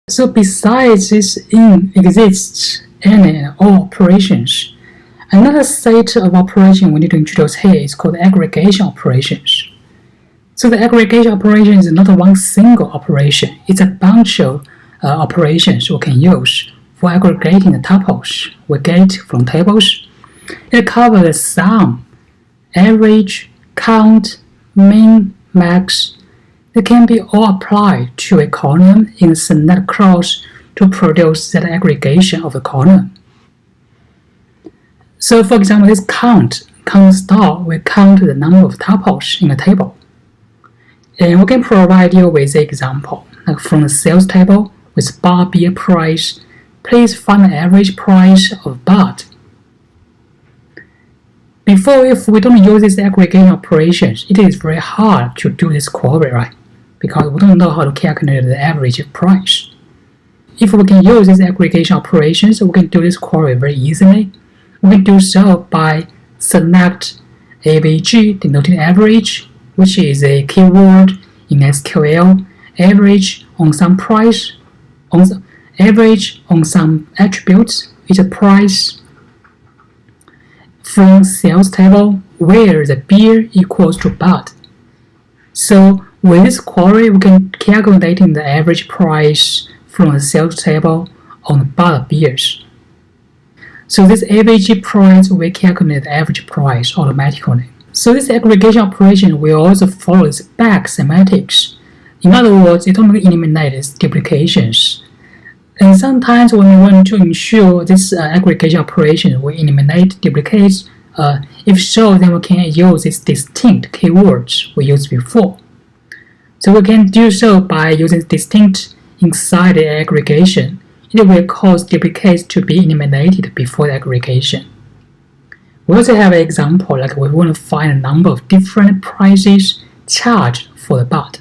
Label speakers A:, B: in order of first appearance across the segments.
A: So besides this in exists and all operations, another set of operations we need to introduce here is called aggregation operations. So the aggregation operation is not one single operation, it's a bunch of operations we can use for aggregating the tuples we get from tables. It covers the sum, average, count, min, max. They can be all applied to a column in the select clause to produce that aggregation of the column. So for example, this count star will count the number of tuples in a table. And we can provide you with an example, like from the sales table with bar beer price, please find the average price of bud. Before, if we don't use these aggregation operations, it is very hard to do this query, right? Because we don't know how to calculate the average price. If we can use these aggregation operations, we can do this query very easily. We can do so by select AVG denoting average, which is a keyword in SQL, average on some price, average on some attributes, is a price, from sales table where the beer equals to bud. So with this query, we can calculate the average price from the sales table on the bud beers. So this average price will calculate the average price automatically. So this aggregation operation will also follow the back semantics. In other words, it only eliminates duplications. And sometimes when we want to ensure this aggregation operation will eliminate duplicates, if so, then we can use these distinct keywords we used before. So we can do so by using distinct inside the aggregation. It will cause duplicates to be eliminated before the aggregation. We also have an example, like we want to find a number of different prices charged for the bud.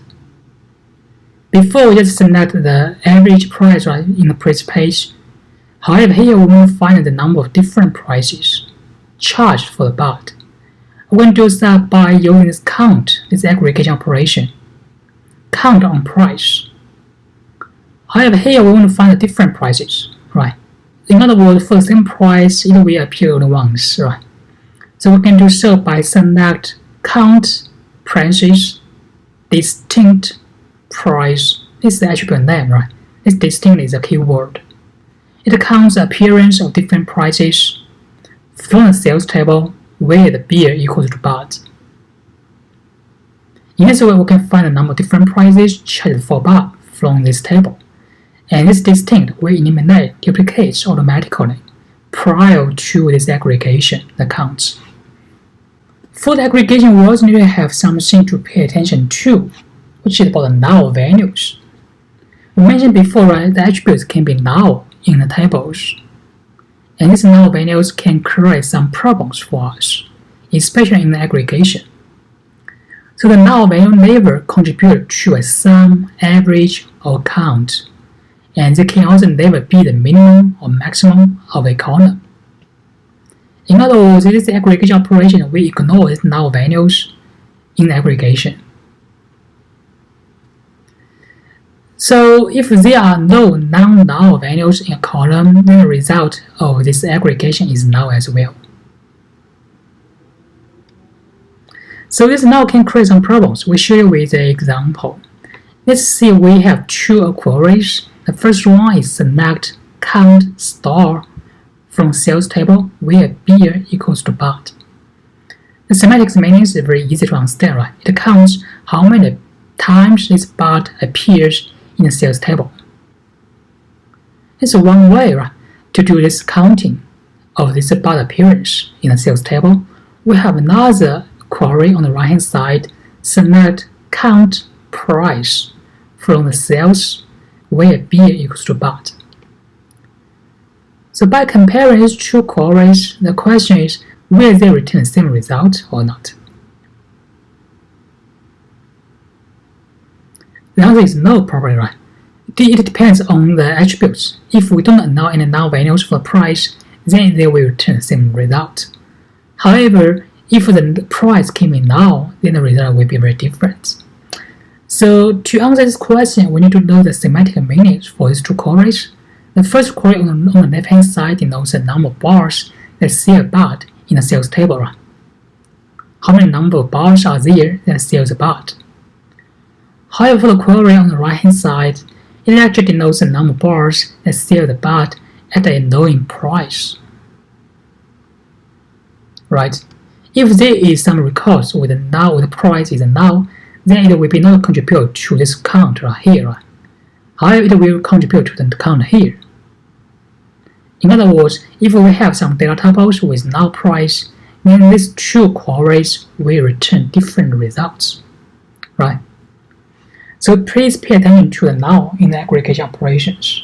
A: Before, we just select the average price right in the previous page. However, here we want to find the number of different prices charged for the bud. We're going to do that by using this count, this aggregation operation. Count on price. However, here we want to find the different prices, right? In other words, for the same price, it will appear only once, right? So we can do so by select count parentheses distinct price. This is the attribute name, right? This distinct is a keyword. It counts the appearance of different prices from the sales table where the beer equals to bud. In this way, we can find the number of different prices charged for bud from this table. And this distinct will eliminate duplicates automatically prior to this aggregation, the counts. For the aggregation, we also need to have something to pay attention to, which is about the null values. We mentioned before, right, the attributes can be null in the tables. And these null values can create some problems for us, especially in the aggregation. So the null value never contribute to a sum, average, or count. And they can also never be the minimum or maximum of a column. In other words, this aggregation operation will ignore these null values in the aggregation. So if there are no non-null values in a column, then the result of this aggregation is null as well. So this null can create some problems. We show you with an example. Let's see, we have two queries. The first one is select count star from sales table where beer equals to bud. The semantics meaning is very easy to understand, right? It counts how many times this bud appears in the sales table. It's one way, right, to do this counting of this bud appearance in the sales table. We have another query on the right hand side, select count price from the sales where beer equals to bud. So by comparing these two queries, the question is, will they return the same result or not? The answer is no, probably, right? It depends on the attributes. If we don't allow any null values for the price, then they will return the same result. However, if the price came in null, then the result will be very different. So to answer this question, we need to know the semantic meanings for these two queries. The first query on the left-hand side denotes the number of bars that sell about in the sales table. How many number of bars are there that sells about? However, for the query on the right-hand side, it actually denotes the number of bars that sell about at a known price. Right? If there is some records with the price is null, then it will be not contribute to this count right here. However, it will contribute to the count here. In other words, if we have some data tuples with null price, then these two queries will return different results. Right? So please pay attention to the null in the aggregation operations.